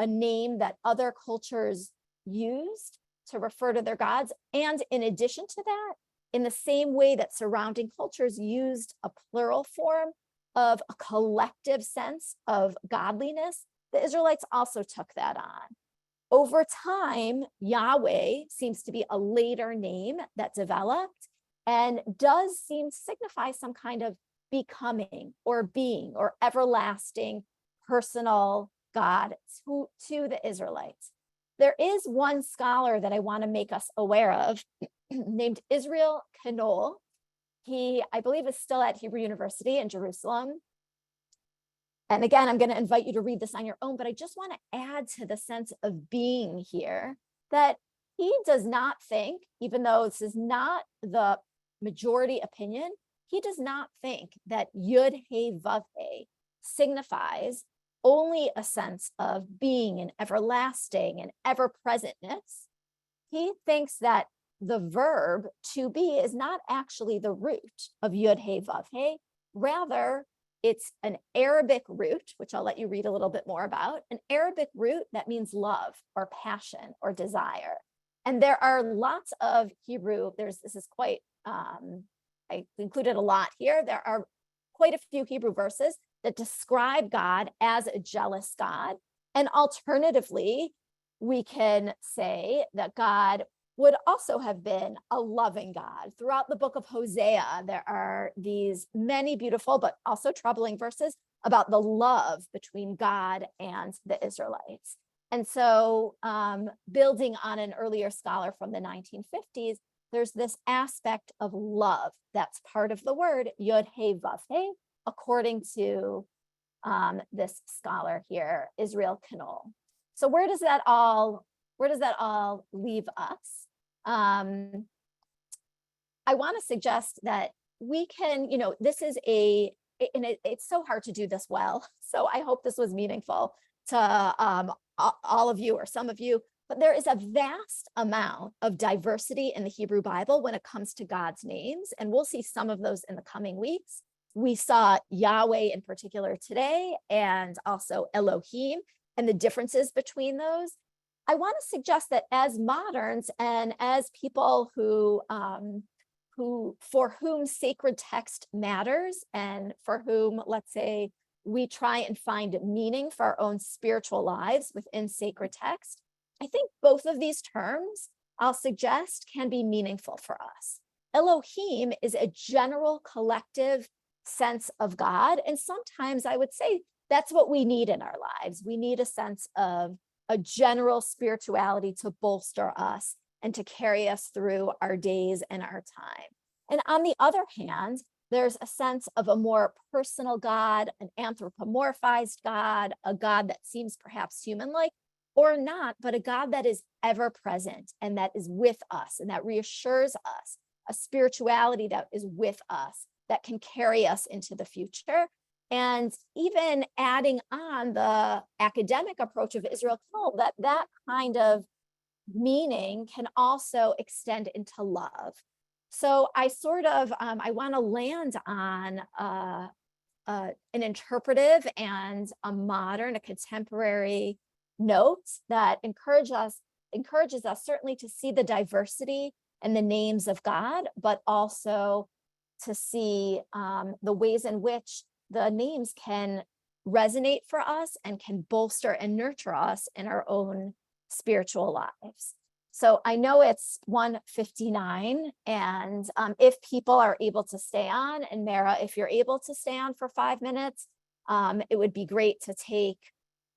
name that other cultures used to refer to their gods. And in addition to that, in the same way that surrounding cultures used a plural form of a collective sense of godliness, the Israelites also took that on. Over time, Yahweh seems to be a later name that developed and does seem to signify some kind of becoming or being or everlasting personal God to the Israelites. There is one scholar that I want to make us aware of named Israel Knoll. He, I believe, is still at Hebrew University in Jerusalem. And again, I'm going to invite you to read this on your own, but I just want to add to the sense of being here that he does not think, even though this is not the majority opinion, he does not think that Yud He Vav He signifies only a sense of being and everlasting and ever-presentness. He thinks that the verb to be is not actually the root of Yud He Vav He. Rather, it's an Arabic root, which I'll let you read a little bit more about, an Arabic root that means love or passion or desire. And there are lots of Hebrew, this is quite, I included a lot here. There are quite a few Hebrew verses that describe God as a jealous God. And alternatively, we can say that God would also have been a loving God. Throughout the book of Hosea, there are these many beautiful but also troubling verses about the love between God and the Israelites. And so building on an earlier scholar from the 1950s, there's this aspect of love that's part of the word Yod He Vav He, according to this scholar here, Israel Knoll. So where does that all leave us? I want to suggest that we can, this is and it's so hard to do this well. So I hope this was meaningful. all of you or some of you, but there is a vast amount of diversity in the Hebrew Bible when it comes to God's names. And we'll see some of those in the coming weeks. We saw Yahweh in particular today, and also Elohim, and the differences between those. I want to suggest that as moderns and as people who for whom sacred text matters, and for whom, let's say, we try and find meaning for our own spiritual lives within sacred text, I think both of these terms, I'll suggest, can be meaningful for us. Elohim is a general collective sense of God. And sometimes I would say that's what we need in our lives. We need a sense of a general spirituality to bolster us and to carry us through our days and our time. And on the other hand, there's a sense of a more personal God, an anthropomorphized God, a God that seems perhaps human-like or not, but a God that is ever present and that is with us and that reassures us, a spirituality that is with us, that can carry us into the future. And even adding on the academic approach of Israel Told, that kind of meaning can also extend into love. So I sort of, I want to land on an interpretive and a modern, a contemporary note that encourages us certainly to see the diversity and the names of God, but also to see the ways in which the names can resonate for us and can bolster and nurture us in our own spiritual lives. So I know it's 1:59, and if people are able to stay on, and Mara, if you're able to stay on for 5 minutes, it would be great to take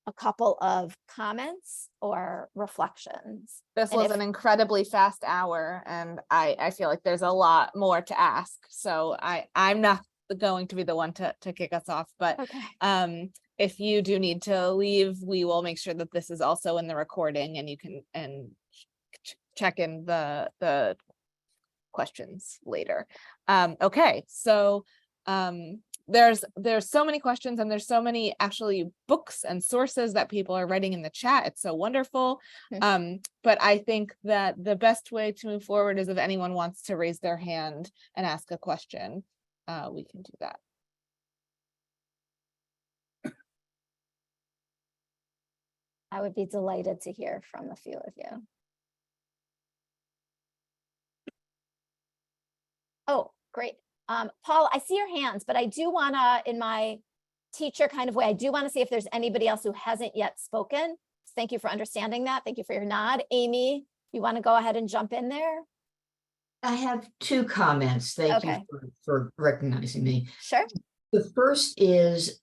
a couple of comments or reflections. This And was if- an incredibly fast hour, and I feel like there's a lot more to ask. So I'm not going to be the one to kick us off, but Okay. if you do need to leave, we will make sure that this is also in the recording, and you can check in the questions later. Okay, so there's so many questions, and there's so many actually books and sources that people are writing in the chat. It's so wonderful. But I think that the best way to move forward is if anyone wants to raise their hand and ask a question, we can do that. I would be delighted to hear from a few of you. Oh, great. Paul, I see your hands, but I do want to, in my teacher kind of way, I do want to see if there's anybody else who hasn't yet spoken. Thank you for understanding that. Thank you for your nod. Amy, you want to go ahead and jump in there? I have two comments. Thank Okay. you for recognizing me. Sure. The first is,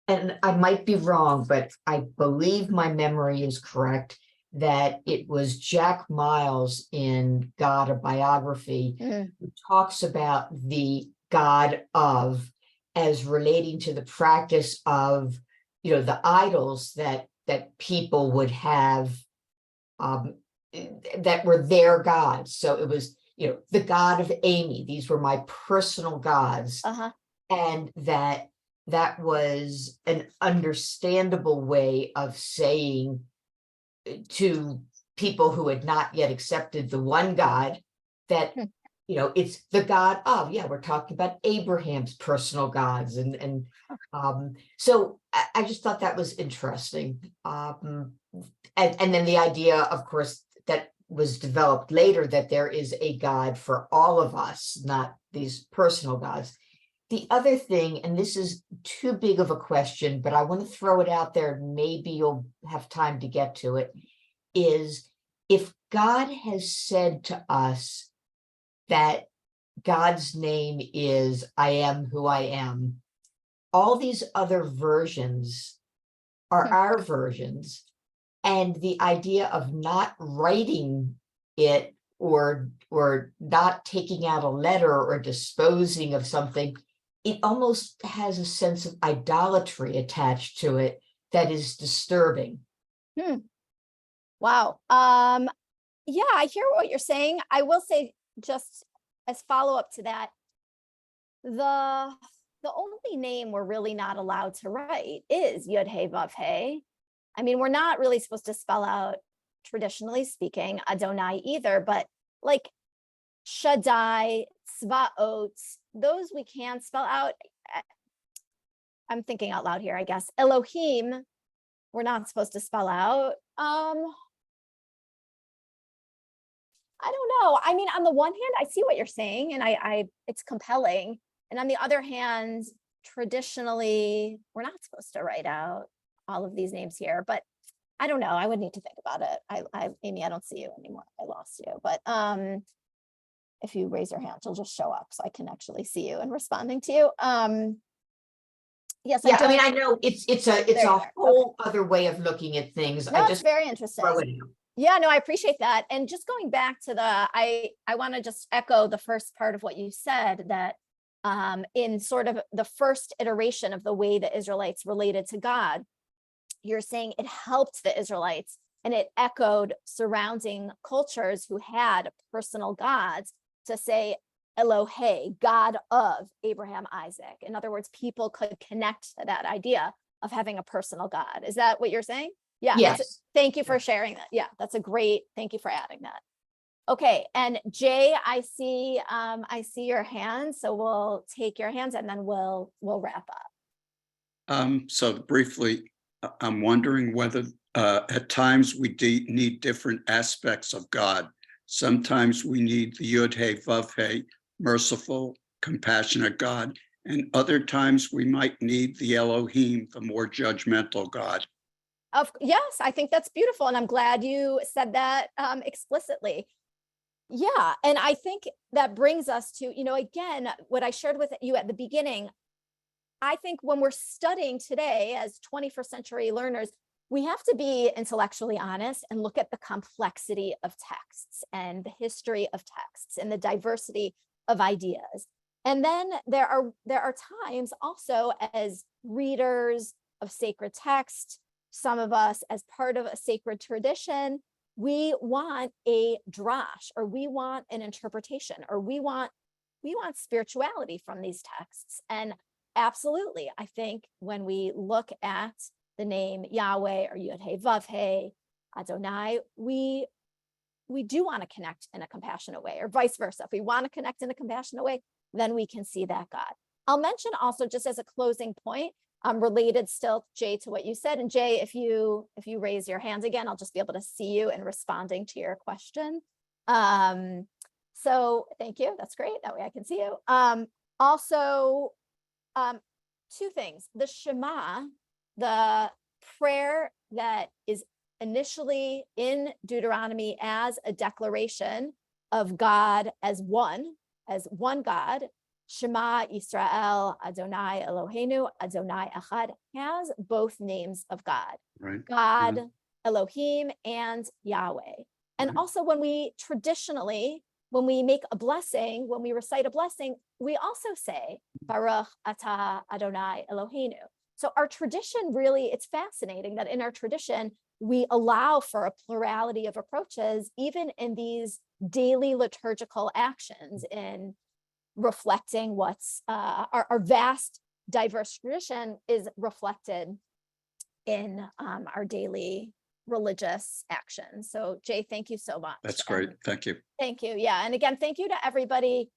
and I might be wrong, but I believe my memory is correct, that it was Jack Miles in God, a Biography, who talks about the God of as relating to the practice of, the idols that people would have, that were their gods. So it was, the God of Amy. These were my personal gods. And that was an understandable way of saying to people who had not yet accepted the one God that, it's the God of, we're talking about Abraham's personal gods. And so I just thought that was interesting. And then the idea, of course, that was developed later, that there is a God for all of us, not these personal gods. The other thing, and this is too big of a question, but I want to throw it out there, maybe you'll have time to get to it, is if God has said to us that God's name is I am who I am, all these other versions are our versions, and the idea of not writing it or not taking out a letter or disposing of something, it almost has a sense of idolatry attached to it that is disturbing. Wow. Yeah, I hear what you're saying. I will say, just as follow-up to that, the only name we're really not allowed to write is Yud Hey Vav Hey. I mean, we're not really supposed to spell out, traditionally speaking, Adonai either, but like Shaddai, Tzvaot, those we can spell out. I'm thinking out loud here, I guess. Elohim, we're not supposed to spell out. I don't know. I mean, on the one hand, I see what you're saying, and I it's compelling. And on the other hand, traditionally, we're not supposed to write out all of these names here, but I don't know. I would need to think about it. Amy, I don't see you anymore. I lost you, but if you raise your hand, you'll just show up so I can actually see you and responding to you. Yes, Yeah, I mean, I know it's There you a are. whole other way of looking at things. No, I it's just very interesting. throw it out. Yeah, no, I appreciate that. And just going back to I want to just echo the first part of what you said, that in sort of the first iteration of the way the Israelites related to God, you're saying it helped the Israelites and it echoed surrounding cultures who had personal gods to say Elohe, God of Abraham, Isaac. In other words, people could connect to that idea of having a personal God. Is that what you're saying? Yeah. Yes. Thank you for sharing that. Yeah, that's a great, thank you for adding that. Okay, and Jay, I see your hand, so we'll take your hands and then we'll wrap up. So briefly, I'm wondering whether at times we need different aspects of God. Sometimes we need the Yud He Vav He, merciful, compassionate God, and other times we might need the Elohim, the more judgmental God. Yes, I think that's beautiful, and I'm glad you said that explicitly. Yeah, and I think that brings us to, again, what I shared with you at the beginning. I think when we're studying today as 21st century learners, we have to be intellectually honest and look at the complexity of texts and the history of texts and the diversity of ideas. And then there are times also as readers of sacred text, some of us as part of a sacred tradition, we want a drash, or we want an interpretation, or we want spirituality from these texts. And absolutely, I think when we look at the name Yahweh or Yud He Vav He, Adonai, we do want to connect in a compassionate way, or vice versa. If we want to connect in a compassionate way, then we can see that God. I'll mention also, just as a closing point, related still, Jay, to what you said. And Jay, if you raise your hands again, I'll just be able to see you and responding to your question. So thank you. That's great. That way I can see you. Also, two things. The Shema, the prayer that is initially in Deuteronomy as a declaration of God as one God, Shema Yisrael, Adonai Eloheinu, Adonai Echad, has both names of God, Right. God, Mhm. Elohim, and Yahweh. And Right. also when we make a blessing, when we recite a blessing, we also say, Baruch Atah Adonai Eloheinu. So our tradition really, it's fascinating that in our tradition, we allow for a plurality of approaches, even in these daily liturgical actions, in reflecting what's our vast diverse tradition is reflected in our daily religious actions. So Jay, thank you so much. That's great. Thank you. Thank you. Yeah. And again, thank you to everybody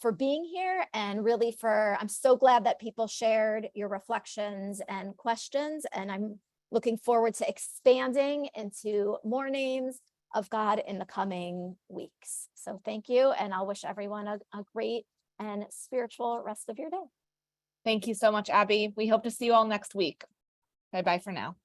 for being here, and really I'm so glad that people shared your reflections and questions, and I'm looking forward to expanding into more names of God in the coming weeks. So thank you, and I'll wish everyone a great and spiritual rest of your day. Thank you so much, Abby. We hope to see you all next week. Bye-bye for now.